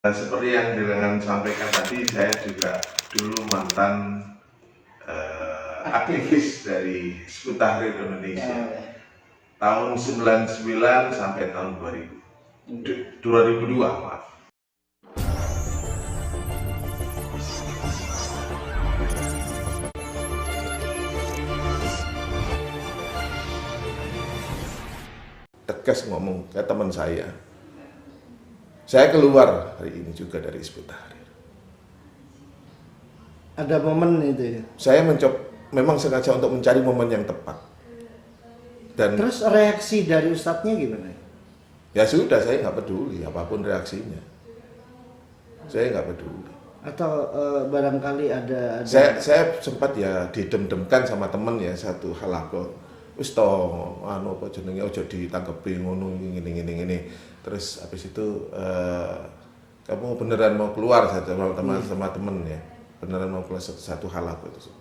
Nah, seperti yang dengan sampaikan tadi, saya juga dulu mantan aktivis dari Hizbut Tahrir Indonesia tahun 99 sampai tahun 2002 maaf. Tegas ngomong ke teman saya keluar hari ini juga dari Hizbut Tahrir. Ada momen itu ya? Saya memang sengaja untuk mencari momen yang tepat. Dan terus reaksi dari ustadznya gimana? Ya sudah, saya nggak peduli apapun reaksinya. Saya nggak peduli. Atau barangkali ada... Saya sempat ya didem-demkan sama temen ya satu hal aku. Wis to apa jenenge aja ditangkepi ngono ngene. Terus habis itu kamu beneran mau keluar sama temen ya. Beneran mau keluar satu hal aku itu.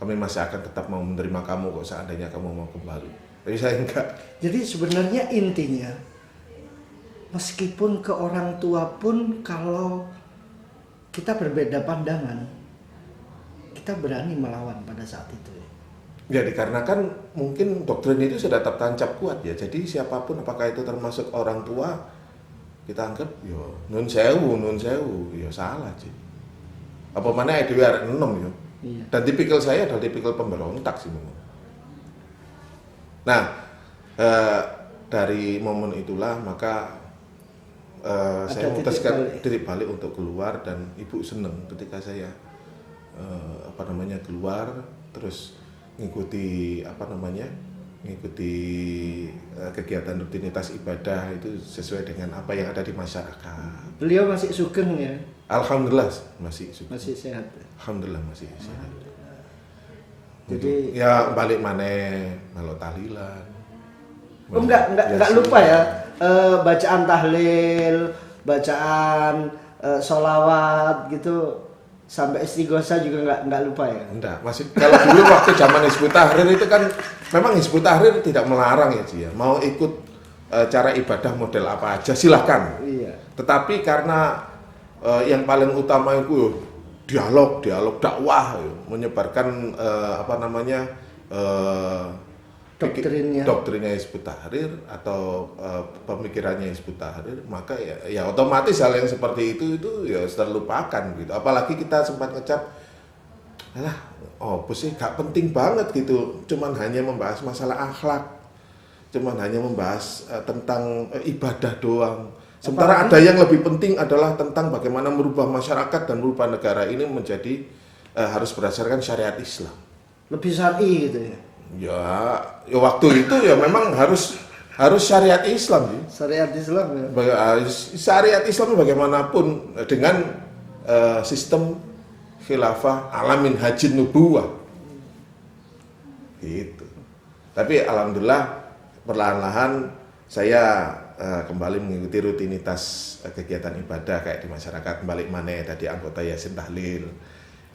Kami masih akan tetap mau menerima kamu kok seandainya kamu mau kembali. Tapi saya enggak. Jadi sebenarnya intinya meskipun ke orang tua pun kalau kita berbeda pandangan, kita berani melawan pada saat itu. Ya dikarenakan mungkin doktrin itu sudah tertancap kuat ya. Jadi siapapun apakah itu termasuk orang tua, kita anggap yo nun sewu, yo salah sih. Apa mana itu arek enom yo. Iya. Dan tipikal saya adalah tipikal pemberontak sih memang. Nah, dari momen itulah maka saya memutuskan titik balik untuk keluar, dan ibu seneng ketika saya keluar terus ngikuti kegiatan rutinitas ibadah itu sesuai dengan apa yang ada di masyarakat. Beliau masih sugeng ya? Alhamdulillah masih sugeng. Masih sehat. Alhamdulillah masih sehat. Jadi ya balik maneh melo tahlilan. Oh enggak lupa ya, bacaan tahlil, bacaan sholawat gitu, sampai istighosah juga enggak lupa ya? Enggak, masih kalau dulu waktu zaman Hizbut Tahrir itu kan memang Hizbut Tahrir tidak melarang ya Ci ya. Mau ikut cara ibadah model apa aja silahkan. Iya. Tetapi karena yang paling utama itu dialog dakwah, menyebarkan doktrinnya Hizbut Tahrir atau pemikirannya Hizbut Tahrir, maka ya otomatis hal yang seperti itu ya terlupakan gitu. Apalagi kita sempat ngecap, sih gak penting banget gitu, cuman hanya membahas masalah akhlak, cuman hanya membahas tentang ibadah doang. Sementara ada yang lebih penting adalah tentang bagaimana merubah masyarakat dan merubah negara ini menjadi harus berdasarkan syariat Islam. Lebih syar'i gitu ya? Ya waktu itu ya memang harus syariat Islam sih. Syariat Islam ya. Syariat Islam bagaimanapun dengan sistem khilafah alamin hajin nubuwah. Gitu. Tapi alhamdulillah perlahan-lahan saya kembali mengikuti rutinitas kegiatan ibadah kayak di masyarakat, balik maneh tadi anggota yasin tahlil,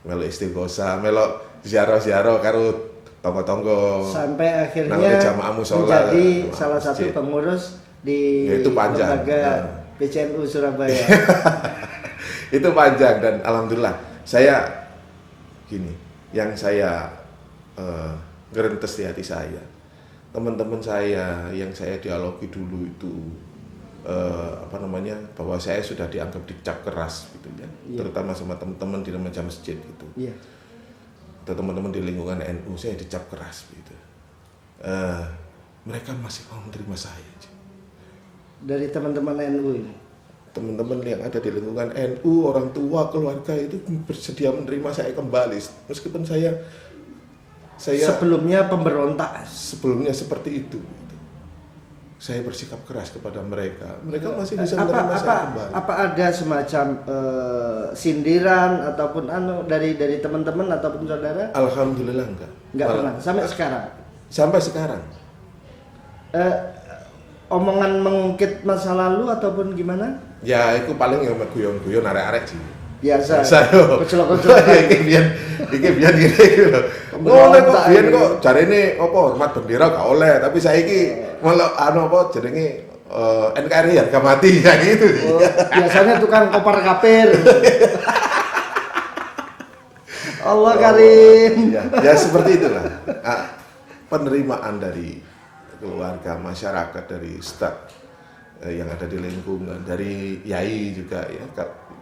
melo istighosah, melo ziarah-ziarah karo tonggo-tonggo, sampai akhirnya menjadi salah satu pengurus di lembaga PCNU Surabaya. Itu panjang, dan alhamdulillah saya gini, yang saya ngerintes di hati saya, teman-teman saya yang saya dialogi dulu itu bahwa saya sudah dianggap dicap keras gitu ya, terutama sama teman-teman di remaja masjid gitu. Atau teman-teman di lingkungan NU saya dicap keras gitu. Mereka masih mau menerima saya. Dari teman-teman NU ini? Teman-teman yang ada di lingkungan NU, orang tua, keluarga itu bersedia menerima saya kembali. Meskipun saya sebelumnya pemberontak. Sebelumnya seperti itu. Saya bersikap keras kepada mereka. Mereka masih bisa menerima saya kembali. Apa ada semacam sindiran ataupun dari teman-teman ataupun saudara? Alhamdulillah enggak. Enggak pernah sampai sekarang. Sampai sekarang. Omongan mengungkit masa lalu ataupun gimana? Ya itu paling yang guyon-guyon arek-arek sih. Biasa. Kecil-kecil iki biyen gini lho. Ngono kok biyen kok jarene apa hormat bendera gak oleh, tapi saiki malah jenenge NKRI harga mati kayak gitu. Oh, biasanya tukang kopar kapir. Allah Karim. Ya seperti itulah. Penerimaan dari keluarga, masyarakat, dari staf yang ada di lingkungan, dari yai juga ya.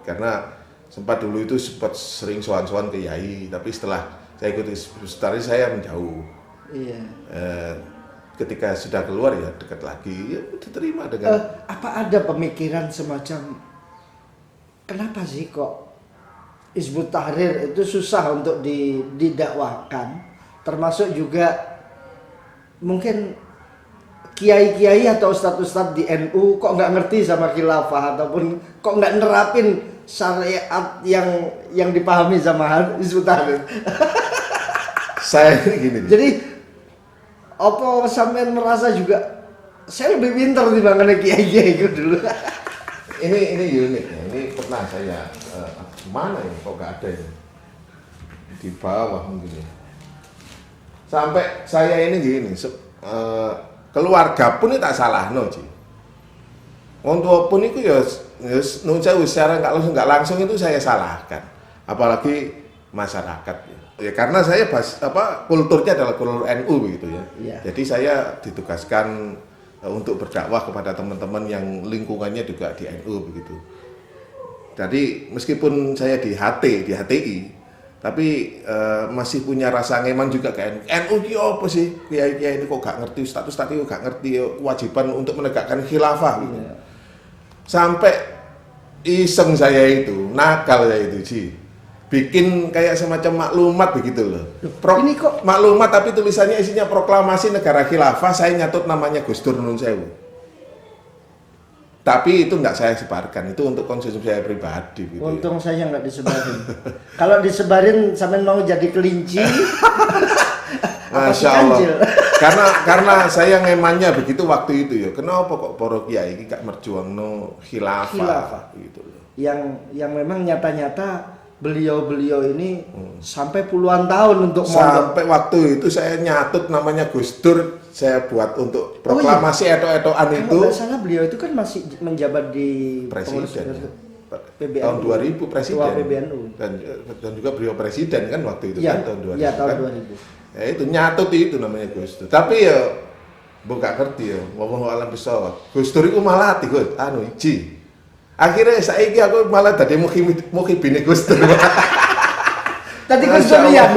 Karena sempat dulu itu sempat sering sowan-sowan ke yai, tapi setelah saya ikuti Hizbut Tahrir saya menjauh. Iya. Ketika sudah keluar ya dekat lagi, ya diterima dengan. Apa ada pemikiran semacam kenapa sih kok Hizbut Tahrir itu susah untuk didakwahkan, termasuk juga mungkin kiai-kiai atau ustadz-ustadz di NU kok nggak ngerti sama khilafah ataupun kok nggak nerapin syariat yang dipahami sama Hizbut Tahrir. Saya gini. Jadi apa sampean merasa juga saya lebih pintar dibandingkan kiai-kiai itu dulu. Ini unik ya. Ini pernah saya mana ini kok nggak ada ini di bawah mungkin ya. Sampai saya ini gini keluarga pun ini tak salah no Ci. Wong tua pun itu ya nun saya secara nggak langsung itu saya salahkan, apalagi masyarakat ya. Ya karena saya kulturnya adalah kultur NU begitu ya. Iya. Jadi saya ditugaskan untuk berdakwah kepada teman-teman yang lingkungannya juga di NU begitu. Jadi meskipun saya di HTI, tapi masih punya rasa ngeman juga ke NU. NU ini apa sih? Kiai-kiai ini kok gak ngerti, status itu gak ngerti kewajiban untuk menegakkan khilafah gitu. Iya. Sampai iseng saya itu, nakal ya itu Ci. Bikin kayak semacam maklumat begitu loh. Ini kok Maklumat tapi tulisannya isinya proklamasi negara khilafah, saya nyatut namanya Gus Dur Nun Sewu. Tapi itu nggak saya sebarkan, itu untuk konsumsi saya pribadi gitu. untung saya nggak disebarin. Kalau disebarin sampean mau jadi kelinci. Masya Allah. Karena saya ngemannya begitu waktu itu ya. Kenapa kok para kiai iki gak merjuangno khilafah gitu loh. Yang memang nyata-nyata beliau ini sampai puluhan tahun untuk sampai waktu itu saya nyatut namanya Gus Dur, saya buat untuk proklamasi eto-etoan itu. Kalau nggak salah beliau itu kan masih menjabat di presiden PBNU. tahun 2000 presiden Ketua PBNU. dan juga beliau presiden kan waktu itu Ya, kan tahun 2000 ya, tahun kan. 2000. Ya itu nyatut itu namanya Gus Dur. Tapi ya bukan ngerti ya, ngomong alam pesawat. Gus Dur itu malah hati Gus, iji. Akhirnya saiki aku malah tadi mukhibine Gus Dur. Tadi Gus Dur ya.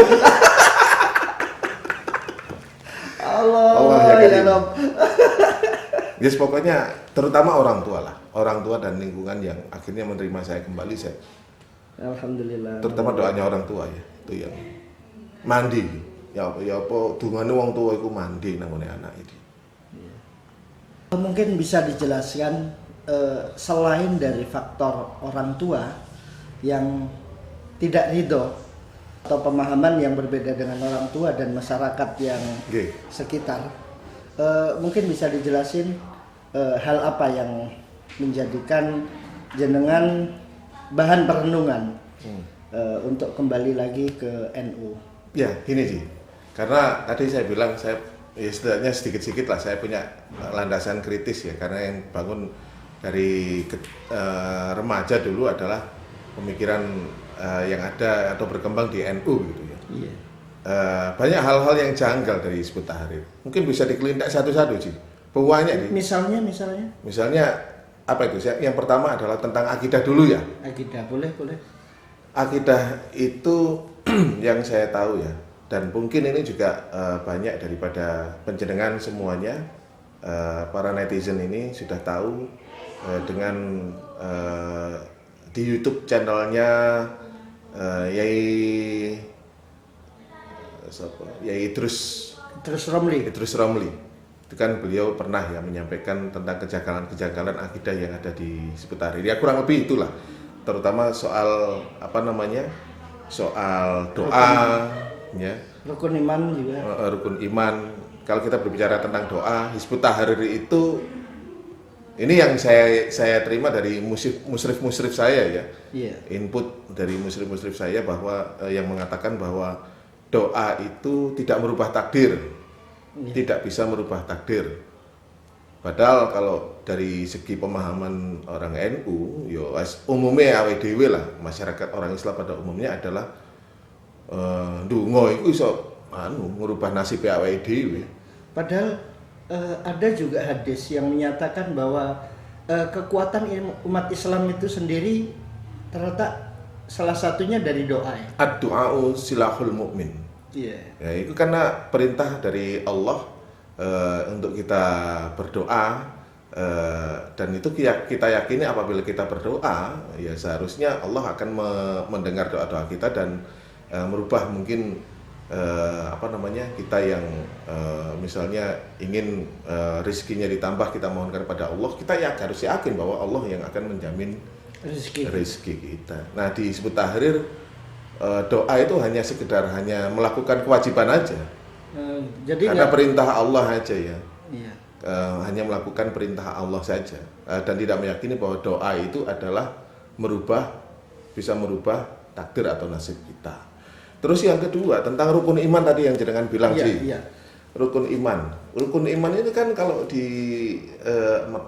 Allah ya Rob. Yes, pokoknya terutama orang tua lah, orang tua dan lingkungan yang akhirnya menerima saya kembali saya. Alhamdulillah. Terutama doanya orang tua ya, itu yang mandi. Ya apa dungane wong tua iku mandi nangone anak iki. Mungkin bisa dijelaskan selain dari faktor orang tua yang tidak ridho atau pemahaman yang berbeda dengan orang tua dan masyarakat yang sekitar, mungkin bisa dijelasin hal apa yang menjadikan jenengan bahan perenungan untuk kembali lagi ke NU. Ya gini sih, karena tadi saya bilang saya ya setidaknya sedikit-sedikit lah saya punya landasan kritis ya, karena yang bangun dari remaja dulu adalah pemikiran yang ada atau berkembang di NU gitu ya. Iya. Banyak hal-hal yang janggal dari Hizbut Tahrir. Mungkin bisa dikelintak satu-satu sih. Banyak nih. Misalnya apa itu? Yang pertama adalah tentang akidah dulu ya. Akidah boleh. Akidah itu yang saya tahu ya, dan mungkin ini juga banyak daripada penjenengan semuanya, para netizen ini sudah tahu dengan di YouTube channelnya Yai Idrus Romli. Itu kan beliau pernah ya menyampaikan tentang kejanggalan akidah yang ada di Hizbut Tahrir. Ya kurang lebih itulah, terutama soal soal doa, ya. Rukun iman juga. Rukun iman. Kalau kita berbicara tentang doa, Hizbut Tahrir itu ini yang saya terima dari musyrif saya ya. Yeah. Input dari musyrif saya bahwa yang mengatakan bahwa doa itu tidak merubah takdir. Yeah. Tidak bisa merubah takdir. Padahal kalau dari segi pemahaman orang NU, yo umumnya awake dhewe lah, masyarakat orang Islam pada umumnya adalah ndonga iku iso ngubah nasib awake dhewe. Padahal ada juga hadis yang menyatakan bahwa kekuatan umat Islam itu sendiri terletak salah satunya dari doa. Ya? Ad-du'a'u silahul mu'min. Iya. Ya, itu karena perintah dari Allah untuk kita berdoa, dan itu kita yakini apabila kita berdoa, ya seharusnya Allah akan mendengar doa-doa kita dan merubah mungkin kita yang misalnya ingin rezekinya ditambah, kita mohonkan kepada Allah, kita harus yakin bahwa Allah yang akan menjamin rezeki kita. Nah, di Hizbut Tahrir doa itu hanya sekedar melakukan kewajiban aja. Jadi karena perintah Allah aja ya. Iya. Hanya melakukan perintah Allah saja, dan tidak meyakini bahwa doa itu adalah bisa merubah takdir atau nasib kita. Terus yang kedua tentang rukun iman tadi yang jenengan bilang sih. Iya. Rukun iman ini kan kalau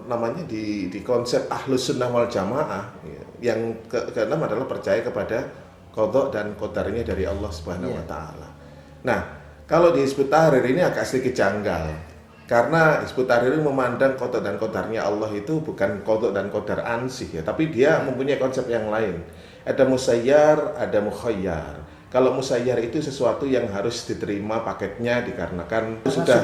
namanya di konsep Ahlus Sunnah wal Jamaah, yang keenam adalah percaya kepada qadha dan qadarnya dari Allah Subhanahu wa taala. Nah, kalau di Hizbut Tahrir ini agak sedikit janggal, karena Hizbut Tahrir memandang qadha dan qadarnya Allah itu bukan qadha dan qadar ansih ya, tapi dia mempunyai konsep yang lain. Ada musayyar, ada mukhayyar. Kalau musayyar itu sesuatu yang harus diterima paketnya dikarenakan sudah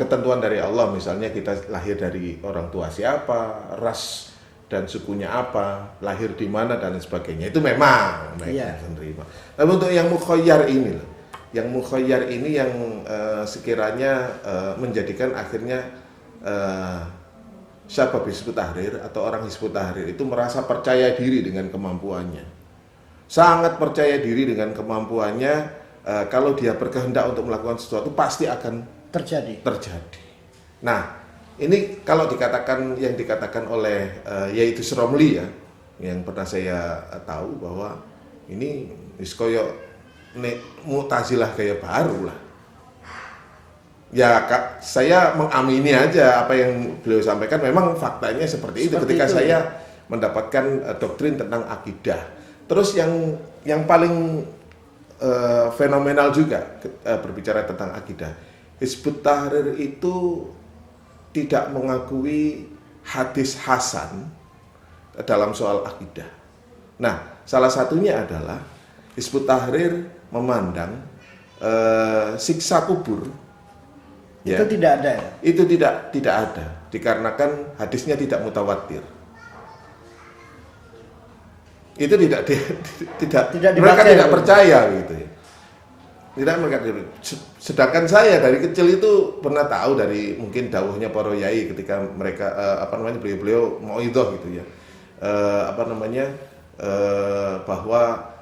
ketentuan dari Allah. Misalnya kita lahir dari orang tua siapa, ras dan sukunya apa, lahir di mana dan lain sebagainya. Itu memang mereka menerima. Tapi untuk yang mukhayyar ini loh. Yang mukhayyar ini yang sekiranya menjadikan akhirnya syabab Hizbut Tahrir atau orang Hizbut Tahrir itu merasa percaya diri dengan kemampuannya. Sangat percaya diri dengan kemampuannya, kalau dia berkehendak untuk melakukan sesuatu pasti akan terjadi. Nah, ini kalau yang dikatakan oleh yaitu Romli ya, yang pernah saya tahu bahwa ini iskoyo Mu'tazilah kayak baru lah. Ya, saya mengamini aja apa yang beliau sampaikan. Memang faktanya seperti itu ketika saya mendapatkan doktrin tentang akidah. Terus yang paling fenomenal juga berbicara tentang akidah, Hizbut Tahrir itu tidak mengakui hadis hasan dalam soal akidah. Nah, salah satunya adalah Hizbut Tahrir memandang siksa kubur. Itu tidak ada ya? Itu tidak ada, dikarenakan hadisnya tidak mutawatir. Itu mereka tidak percaya gitu ya. Sedangkan saya dari kecil itu pernah tahu dari mungkin dawuhnya para yai ketika mereka beliau mauidhah gitu ya. Bahwa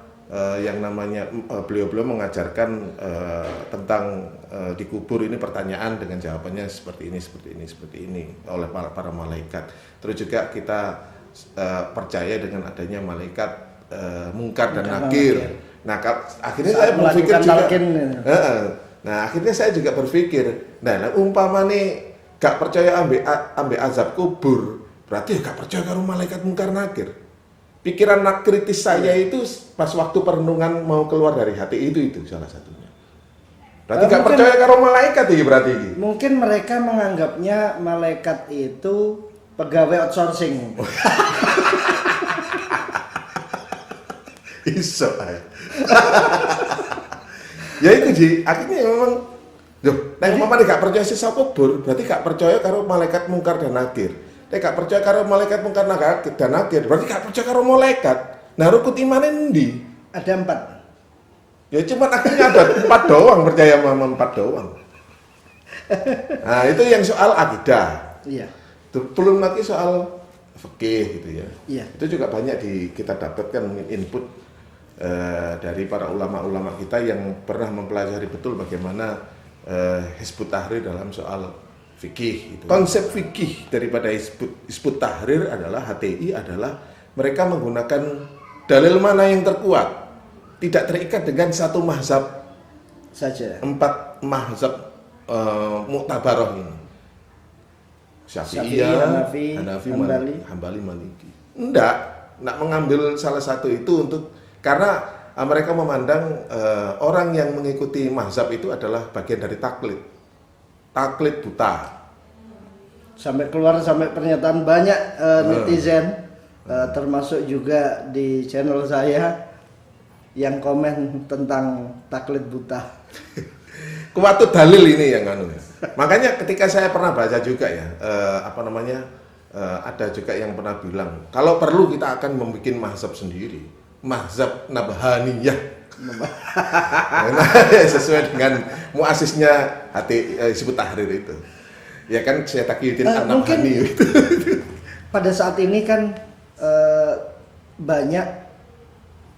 yang namanya beliau mengajarkan tentang dikubur ini pertanyaan dengan jawabannya seperti ini oleh para malaikat. Terus juga kita percaya dengan adanya malaikat mungkar dan nakir. Nah, akhirnya saya berpikir juga. Akhirnya saya juga berpikir, umpama nih gak percaya ambil azab kubur, berarti gak percaya karo malaikat mungkar nakir. Pikiran kritis saya itu pas waktu perenungan mau keluar dari hati itu salah satunya. Berarti gak percaya karo malaikat ya berarti. Mungkin mereka menganggapnya malaikat itu pegawai outsourcing. Iso ya itu Ji, akhirnya memang mama gak percaya sisa kubur, berarti gak percaya karo malaikat mungkar dan nakir. Gak percaya karo malaikat mungkar dan nakir, berarti gak percaya karo malaikat. Nah, rukun iman endi? Ada 4. Ya cuma akhirnya ada 4 doang, percaya sama 4 doang. Nah, itu yang soal akidah. Iya. Belum lagi soal fikih gitu ya. Iya. Itu juga banyak kita dapatkan input dari para ulama-ulama kita yang pernah mempelajari betul bagaimana Hizbut Tahrir dalam soal fikih gitu. Konsep fikih daripada Hizbut Tahrir adalah HTI adalah mereka menggunakan dalil mana yang terkuat, tidak terikat dengan satu mazhab saja. 4 mazhab muktabaroh ini. Syafi'iyah, Hanafi, Hanafi, Hambali. Hambali, Maliki. Enggak mengambil salah satu itu untuk karena mereka memandang orang yang mengikuti mazhab itu adalah bagian dari taklid buta. Sampai keluar sampai pernyataan banyak netizen, termasuk juga di channel saya yang komen tentang taklid buta. Kuwatut dalil ini yang anu. Makanya ketika saya pernah baca juga ya, ada juga yang pernah bilang kalau perlu kita akan membuat mazhab sendiri, mazhab Nabhaniyah. Nah, sesuai dengan muasisnya Hizbut Tahrir itu. Ya kan saya Taqiyuddin An-Nabhani itu. Pada saat ini kan banyak,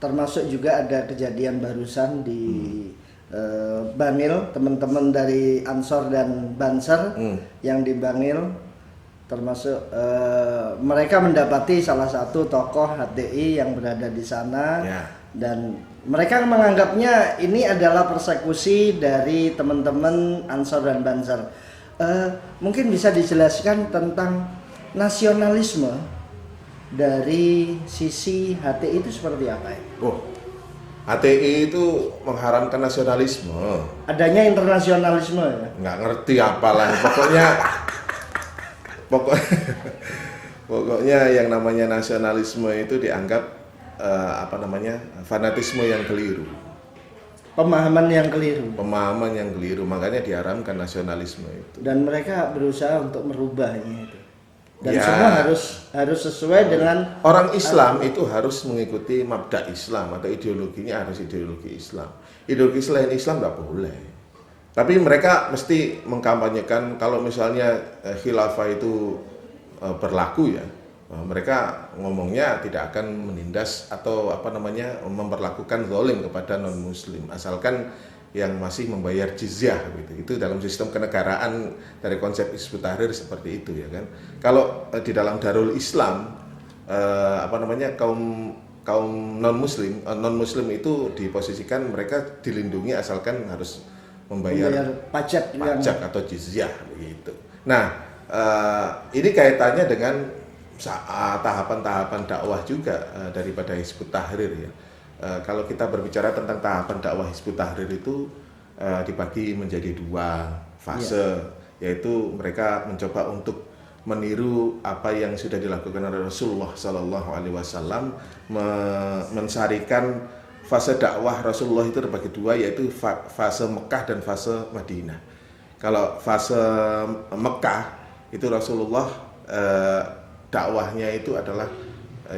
termasuk juga ada kejadian barusan di Bangil, teman-teman dari Ansor dan Banser yang di Bangil, termasuk mereka mendapati salah satu tokoh HTI yang berada di sana, dan mereka menganggapnya ini adalah persekusi dari teman-teman Ansor dan Banser. Mungkin bisa dijelaskan tentang nasionalisme dari sisi HTI itu seperti apa ya? HTI itu mengharamkan nasionalisme. Adanya internasionalisme ya? Nggak ngerti apalah, pokoknya yang namanya nasionalisme itu dianggap fanatisme yang keliru. Pemahaman yang keliru. Makanya diharamkan nasionalisme itu. Dan mereka berusaha untuk merubahnya itu. Dan semua harus sesuai dengan orang Islam itu harus mengikuti mabda Islam atau ideologinya harus ideologi Islam. Ideologi selain Islam nggak boleh. Tapi mereka mesti mengkampanyekan kalau misalnya khilafah itu berlaku ya, mereka ngomongnya tidak akan menindas atau memperlakukan zalim kepada non muslim asalkan yang masih membayar jizyah gitu. Itu dalam sistem kenegaraan dari konsep Hizbut Tahrir seperti itu ya kan. Kalau di dalam Darul Islam kaum non muslim itu diposisikan mereka dilindungi asalkan harus membayar pajak atau jizyah begitu. Nah, ini kaitannya dengan tahapan-tahapan dakwah juga daripada Hizbut Tahrir ya. Kalau kita berbicara tentang tahapan dakwah Hizbut Tahrir itu dibagi menjadi 2 fase, yaitu mereka mencoba untuk meniru apa yang sudah dilakukan oleh Rasulullah Sallallahu Alaihi Wasallam, mensarikan fase dakwah Rasulullah itu terbagi 2, yaitu fase Mekah dan fase Madinah. Kalau fase Mekah itu Rasulullah dakwahnya itu adalah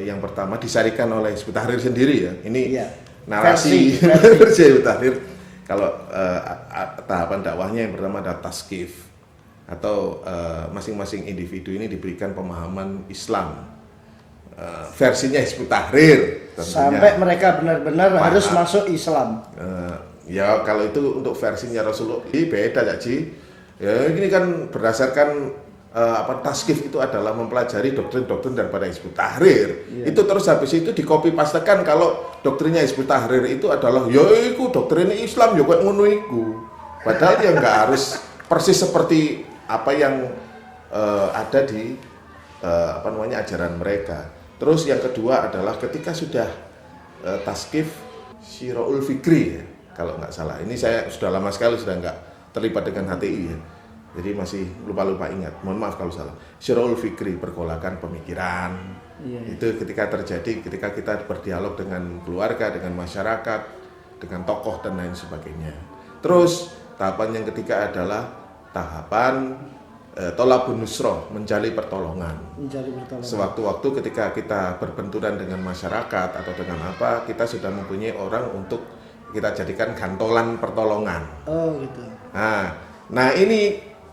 yang pertama disarikan oleh Hizbut Tahrir sendiri ya. Ini narasi Hizbut Tahrir. Kalau tahapan dakwahnya yang pertama adalah taskif atau masing-masing individu ini diberikan pemahaman Islam. Versinya Hizbut Tahrir tentunya. Sampai mereka benar-benar harus masuk Islam. Ya kalau itu untuk versinya Rasulullah beda ya Ci. Ya ini kan berdasarkan taskif itu adalah mempelajari doktrin-doktrin daripada Hizbut Tahrir. Itu terus habis itu dikopi pastekan kalau doktrinnya Hizbut Tahrir itu adalah ya iku doktrin Islam ya kok ngono iku. Padahal ya nggak harus persis seperti apa yang ada di ajaran mereka. Terus yang kedua adalah ketika sudah taskif Syira'ul Fikri ya, kalau nggak salah. Ini saya sudah lama sekali sudah nggak terlibat dengan HTI ya. Jadi masih lupa-lupa ingat, mohon maaf kalau salah. Syira'ul Fikri, pergolakan pemikiran. Itu ketika terjadi, ketika kita berdialog dengan keluarga, dengan masyarakat, dengan tokoh dan lain sebagainya. Terus tahapan yang ketiga adalah tahapan tolabun nusroh, mencari pertolongan. Sewaktu-waktu ketika kita berbenturan dengan masyarakat atau dengan apa, kita sudah mempunyai orang untuk kita jadikan gantolan pertolongan. Oh gitu. Nah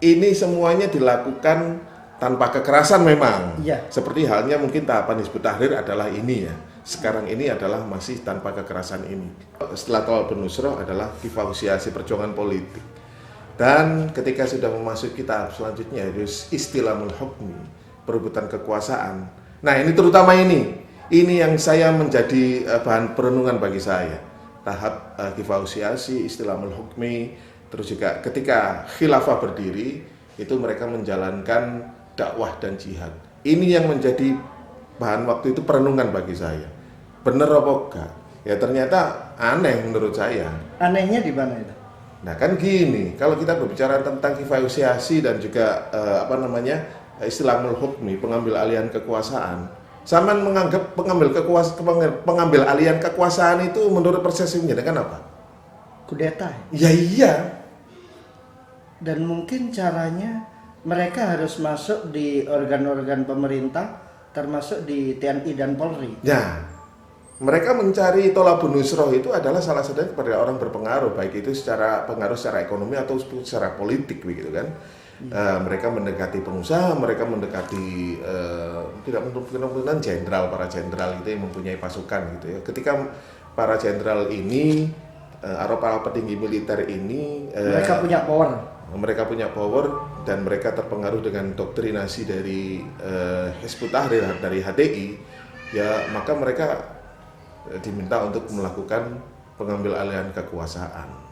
ini semuanya dilakukan tanpa kekerasan memang. Seperti halnya mungkin tahapan Hizbut Tahrir adalah ini ya. Sekarang ini adalah masih tanpa kekerasan ini. Setelah tolabun nusroh adalah kifausiasi perjuangan politik. Dan ketika sudah memasuki tahap selanjutnya harus istilamul hukmi, perebutan kekuasaan. Nah ini terutama ini yang saya menjadi bahan perenungan bagi saya. Tahap kifausiasi, istilamul hukmi, terus juga ketika khilafah berdiri itu mereka menjalankan dakwah dan jihad. Ini yang menjadi bahan waktu itu perenungan bagi saya. Bener apa enggak? Ya ternyata aneh menurut saya. Anehnya di mana itu? Nah kan gini, kalau kita berbicara tentang kifayusiasi dan juga istilah hukmi, pengambil alihan kekuasaan, Saman menganggap pengambil alihan kekuasaan itu menurut persepsinya dengan apa? Kudeta. Ya iya. Dan mungkin caranya mereka harus masuk di organ-organ pemerintah, termasuk di TNI dan Polri. Ya, mereka mencari tolabun nusroh itu adalah salah satunya kepada orang berpengaruh, baik itu secara pengaruh secara ekonomi atau secara politik begitu kan. Mereka mendekati pengusaha, mereka mendekati tidak mungkin jenderal, para jenderal itu yang mempunyai pasukan gitu ya. Ketika para jenderal ini atau para petinggi militer ini mereka punya power dan mereka terpengaruh dengan doktrinasi dari Hizbut Tahrir, dari HTI, ya maka mereka diminta untuk melakukan pengambil alihan kekuasaan.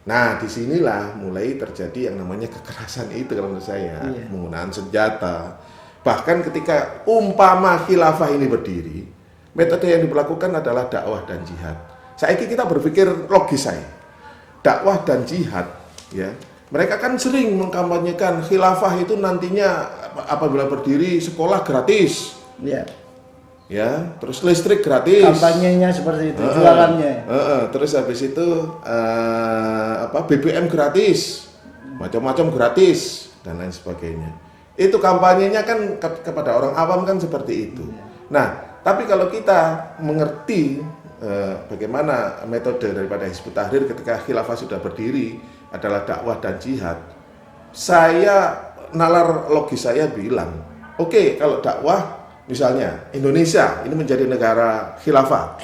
Nah, disinilah mulai terjadi yang namanya kekerasan itu kalau menurut saya, penggunaan senjata. Bahkan ketika umpama khilafah ini berdiri, metode yang diberlakukan adalah dakwah dan jihad. Saiki kita berpikir logis saya. Dakwah dan jihad, ya. Mereka kan sering mengkampanyekan khilafah itu nantinya apabila berdiri sekolah gratis. Iya. Ya, terus listrik gratis. Kampanyenya seperti itu, jualannya. Terus habis itu BBM gratis, macam-macam gratis dan lain sebagainya. Itu kampanyenya kan kepada orang awam kan seperti itu. Nah, tapi kalau kita mengerti bagaimana metode daripada Hizbut Tahrir ketika khilafah sudah berdiri adalah dakwah dan jihad, nalar logis saya bilang, oke, kalau dakwah misalnya Indonesia ini menjadi negara khilafah.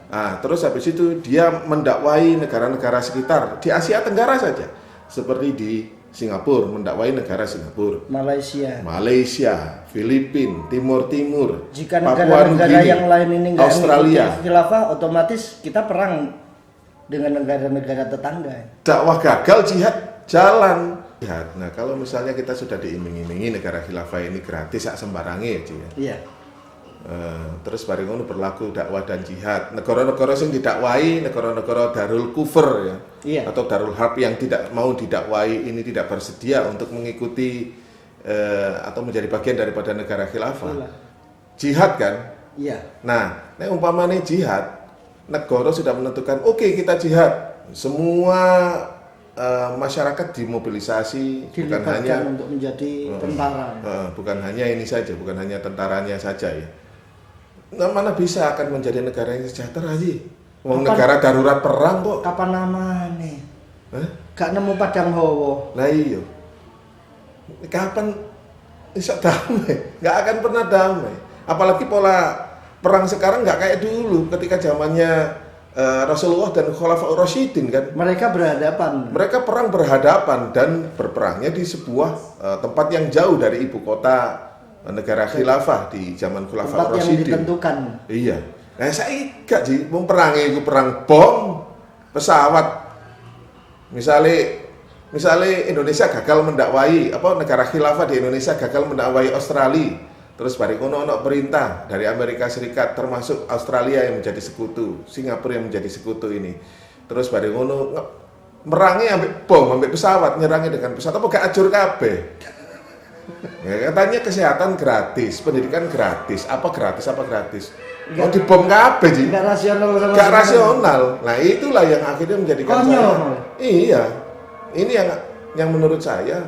Nah, terus habis itu dia mendakwai negara-negara sekitar di Asia Tenggara saja, seperti di Singapura, mendakwai negara Singapura, Malaysia, Filipina, Timur. Jika Papua negara-negara Nugini, yang lain ini nggak Australia, khilafah, otomatis kita perang dengan negara-negara tetangga. Dakwah gagal, jihad jalan. Nah, kalau misalnya kita sudah diiming-imingi negara khilafah ini gratis, sak sembarange aja ya. Iya. Terus bareng ngono berlaku dakwah dan jihad. Negara-negara yang didakwai, negara-negara Darul Kufur ya, atau Darul Harb yang tidak mau didakwai ini tidak bersedia untuk mengikuti atau menjadi bagian daripada negara khilafah. Jihad kan? Iya. Nah, umpamanya jihad, negara sudah menentukan, oke, kita jihad. Semua masyarakat dimobilisasi, bukan hanya untuk menjadi tentara. Bukan hanya ini saja, bukan hanya tentaranya saja ya. Nah, mana bisa akan menjadi negara yang sejahtera sih? Negara darurat perang kok. Kapan namanya? Gak nemu padang hawa. Nah iya. Kapan bisa damai? Gak akan pernah damai. Apalagi pola perang sekarang gak kayak dulu ketika zamannya Rasulullah dan Khulafaur Rasyidin kan. Mereka perang berhadapan dan berperangnya di sebuah tempat yang jauh dari ibu kota negara khilafah di zaman Khulafaur Rasyidin. Yang ditentukan. Iya. Nah, saya gak sih mau perangnya itu perang bom, pesawat. Misalnya Indonesia gagal mendakwai negara khilafah di Indonesia gagal mendakwai Australia. Terus bari kono ono perintah dari Amerika Serikat termasuk Australia yang menjadi sekutu, Singapura yang menjadi sekutu ini. Terus bari kono merangi ambek bom, ambek pesawat, nyerangnya dengan pesawat apa gak ajur kabeh. Ya, katanya kesehatan gratis, pendidikan gratis, apa gratis. Mau dibom kabeh sih. Gak rasional sama Gak rasional. Nah, itulah yang akhirnya menjadikan saya. Iya. Ini yang menurut saya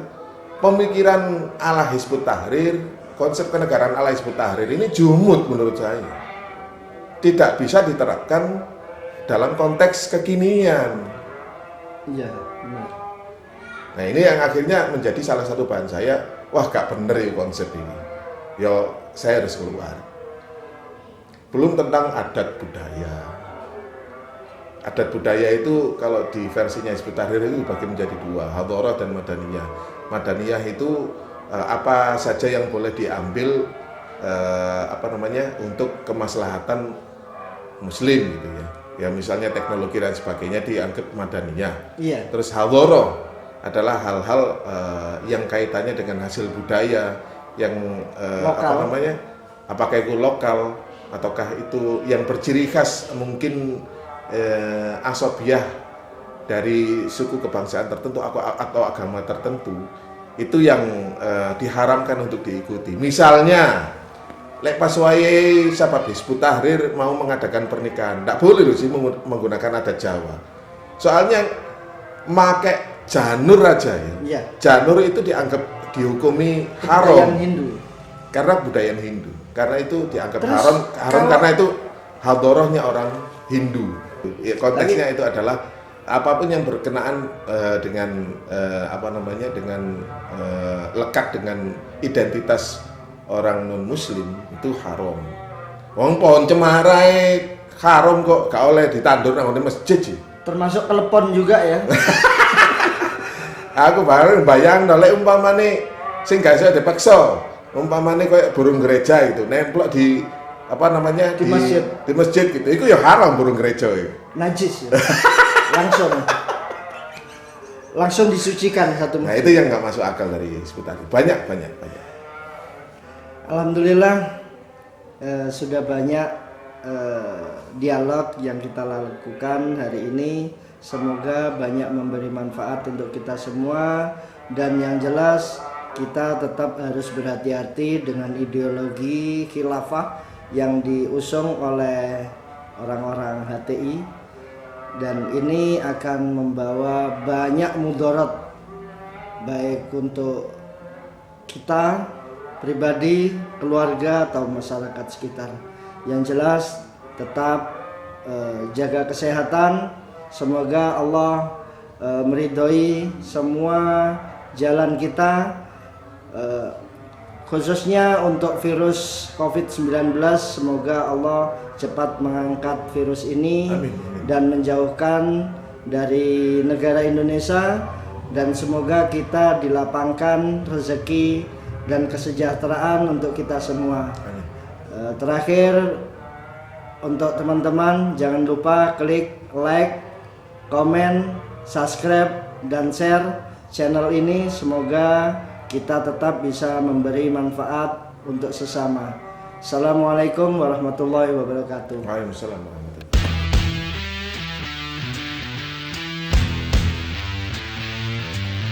pemikiran ala Hizbut Tahrir, konsep kenegaraan ala Hizbut Tahrir ini jumud menurut saya. Tidak bisa diterapkan dalam konteks kekinian. Iya, benar. Nah, ini yang akhirnya menjadi salah satu bahan saya, wah gak bener ya konsep ini. Yo, saya harus keluar. Belum tentang adat budaya. Adat budaya itu kalau di versinya Hizbut Tahrir itu dibagi menjadi dua, hadharah dan madaniyah. Madaniyah itu apa saja yang boleh diambil untuk kemaslahatan muslim gitu ya. Ya misalnya teknologi dan sebagainya dianggap madaniyah. Iya. Terus hadharah adalah hal-hal yang kaitannya dengan hasil budaya yang Lokal. apakah itu lokal ataukah itu yang berciri khas mungkin asobiah dari suku kebangsaan tertentu atau agama tertentu, itu yang diharamkan untuk diikuti. Misalnya lek pas wae Sabab Hizbut Tahrir mau mengadakan pernikahan, tidak boleh loh sih menggunakan adat Jawa. Soalnya make janur aja ya. Iya. Janur itu dianggap dihukumi Budaya haram Hindu. karena budaya Hindu. Karena itu dianggap Terus, haram kalau- karena itu hadorohnya orang Hindu. Ya, konteksnya itu adalah apapun yang berkenaan dengan dengan lekat dengan identitas orang non Muslim itu haram. Wong pohon cemara haram kok gak oleh ditandur nang masjid sih. Termasuk telepon juga ya. Aku bareng bayang lek umpamane sing gak iso dipaksa. Umpamane koyo burung gereja itu nemplok di Di masjid. Di masjid gitu. Itu ya haram burung gereja itu. Najis ya. Langsung disucikan satu Nah, masjid. itu yang nggak masuk akal dari Hizbut Tahrir. Banyak. Alhamdulillah sudah banyak dialog yang kita lakukan hari ini. Semoga banyak memberi manfaat untuk kita semua, dan yang jelas kita tetap harus berhati-hati dengan ideologi khilafah yang diusung oleh orang-orang HTI, dan ini akan membawa banyak mudarat baik untuk kita pribadi, keluarga atau masyarakat sekitar. Yang jelas tetap jaga kesehatan. Semoga Allah meridhoi semua jalan kita, khususnya untuk virus COVID-19. Semoga Allah cepat mengangkat virus ini. Amin. Dan menjauhkan dari negara Indonesia, dan semoga kita dilapangkan rezeki dan kesejahteraan untuk kita semua. Terakhir, untuk teman-teman jangan lupa klik like, komen, subscribe, dan share channel ini. Semoga kita tetap bisa memberi manfaat untuk sesama. Assalamualaikum warahmatullahi wabarakatuh. Waalaikumsalam warahmatullahi.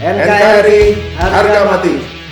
NKRI harga mati.